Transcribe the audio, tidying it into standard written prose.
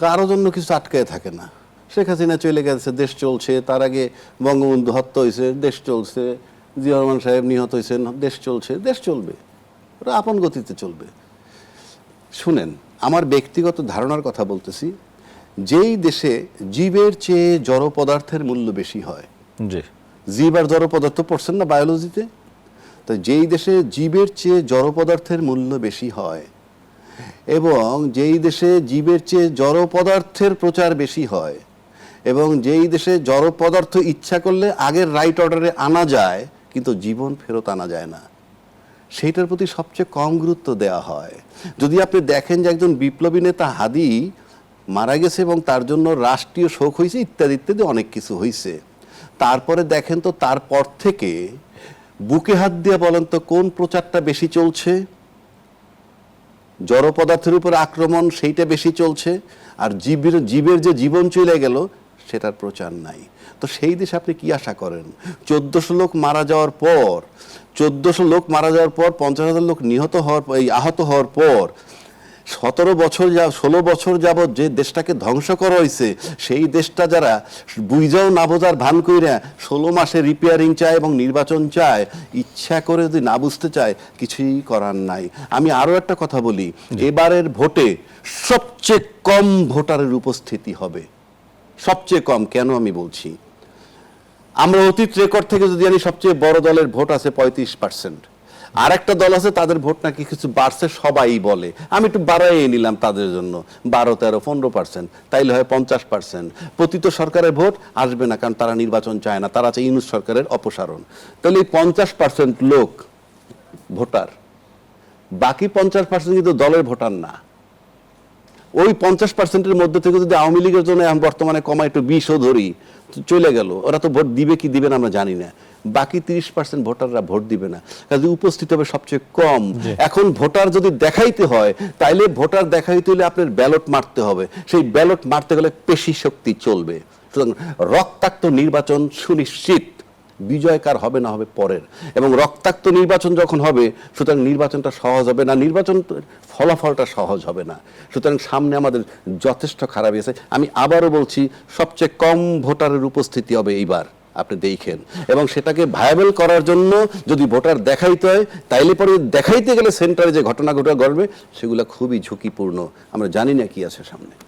কারো জন্য কিছু আটকায় থাকে না। শেখ হাসিনা চলে গেছে, দেশ চলছে। তার আগে বঙ্গবন্ধু হত্যা হয়েছে, দেশ চলছে। জিয়া রহমান সাহেব নিহত হয়েছেন, দেশ চলছে, দেশ চলবে, ওরা আপন গতিতে চলবে। শুনেন, আমার ব্যক্তিগত ধারণার কথা বলতেছি, যেই দেশে জীবের চেয়ে জড় পদার্থের মূল্য বেশি হয়, জি, জীব আর জড় পদার্থ পড়ছেন না বায়োলজিতে, তো যেই দেশে জীবের চেয়ে জড় পদার্থের মূল্য বেশি হয় এবং যেই দেশে জীবের চেয়ে জড় পদার্থের প্রচার বেশি হয় এবং যেই দেশে জড় পদার্থ ইচ্ছা করলে আগের রাইট অর্ডারে আনা যায় কিন্তু জীবন ফেরত আনা যায় না, সেইটার প্রতি সবচেয়ে কম গুরুত্ব দেওয়া হয়। যদি আপনি দেখেন যে একজন বিপ্লবী নেতা হাদি মারা গেছে এবং তার জন্য রাষ্ট্রীয় শোক হয়েছে ইত্যাদি ইত্যাদি অনেক কিছু হয়েছে, তারপরে দেখেন তো তারপর থেকে বুকে হাত দিয়ে বলেন তো কোন প্রচারটা বেশি চলছে? জড় পদার্থের উপর আক্রমণ, সেইটা বেশি চলছে, আর জীবের যে জীবন চলে গেল সেটার প্রচার নাই। তো সেই দেশে আপনি কি আশা করেন? 1400 লোক মারা যাওয়ার পর 50,000 লোক আহত হওয়ার পর 16 বছর যাবৎ যে দেশটাকে ধ্বংস করা হয়েছে, সেই দেশটা যারা বুঝাও না বোঝার ভান কইরা 16 মাসে রিপেয়ারিং চায় এবং নির্বাচন চায়, ইচ্ছা করে যদি না বুঝতে চায় কিছুই করার নাই। আমি আরো একটা কথা বলি, এবারের ভোটে সবচেয়ে কম ভোটারের উপস্থিতি হবে, সবচেয়ে কম। কেন আমি বলছি, আমরা অতীত রেকর্ড থেকে যদি জানি সবচেয়ে বড় দলের ভোট আছে 35%, আর একটা দল আছে তাদের ভোট নাকি কিছু বাড়ছে, সবাই বলে। আমি একটু বাড়াই নিলাম তাদের জন্য, 12, 13, 15%, তাইলে হয় 50%। পতিত সরকারের ভোট আসবে না, কারণ তারা নির্বাচন চায় না, তারা চায় ইউনূস সরকারের অপসারণ। তাহলে এই 50% লোক ভোটার, বাকি 50% কিন্তু দলের ভোটার না। ওই 50%-এর মধ্যে থেকে যদি আওয়ামী লীগের জন্য বর্তমানে কমা একটু 20ও ধরি, চলে গেল, ওরা তো ভোট দিবে কি দিবে না আমরা জানি না। বাকি 30% ভোটাররা ভোট দিবে না, কাজে উপস্থিত হবে সবচেয়ে কম। এখন ভোটার যদি দেখাইতে হয়, তাইলে ভোটার দেখাইতে হলে আপনার ব্যালট মারতে হবে, সেই ব্যালট মারতে গেলে পেশি শক্তি চলবে। সুতরাং রক্তাক্ত নির্বাচন সুনিশ্চিত, বিজয় কার হবে না হবে পরের। এবং রক্তাক্ত নির্বাচন যখন হবে, সুতরাং নির্বাচনটা সহজ হবে না, নির্বাচন ফলাফলটা সহজ হবে না। সুতরাং সামনে আমাদের যথেষ্ট খারাপ আছে। আমি আবারও বলছি, সবচেয়ে কম ভোটারের উপস্থিতি হবে এইবার, আপনি দেখেন। এবং সেটাকে ভায়াবল করার জন্য যদি ভোটার দেখাইতে হয়, তাইলে পরে দেখাইতে গেলে সেন্টারে যে ঘটনা ঘটবে সেগুলো খুবই ঝুঁকিপূর্ণ। আমরা জানি না কি আছে সামনে।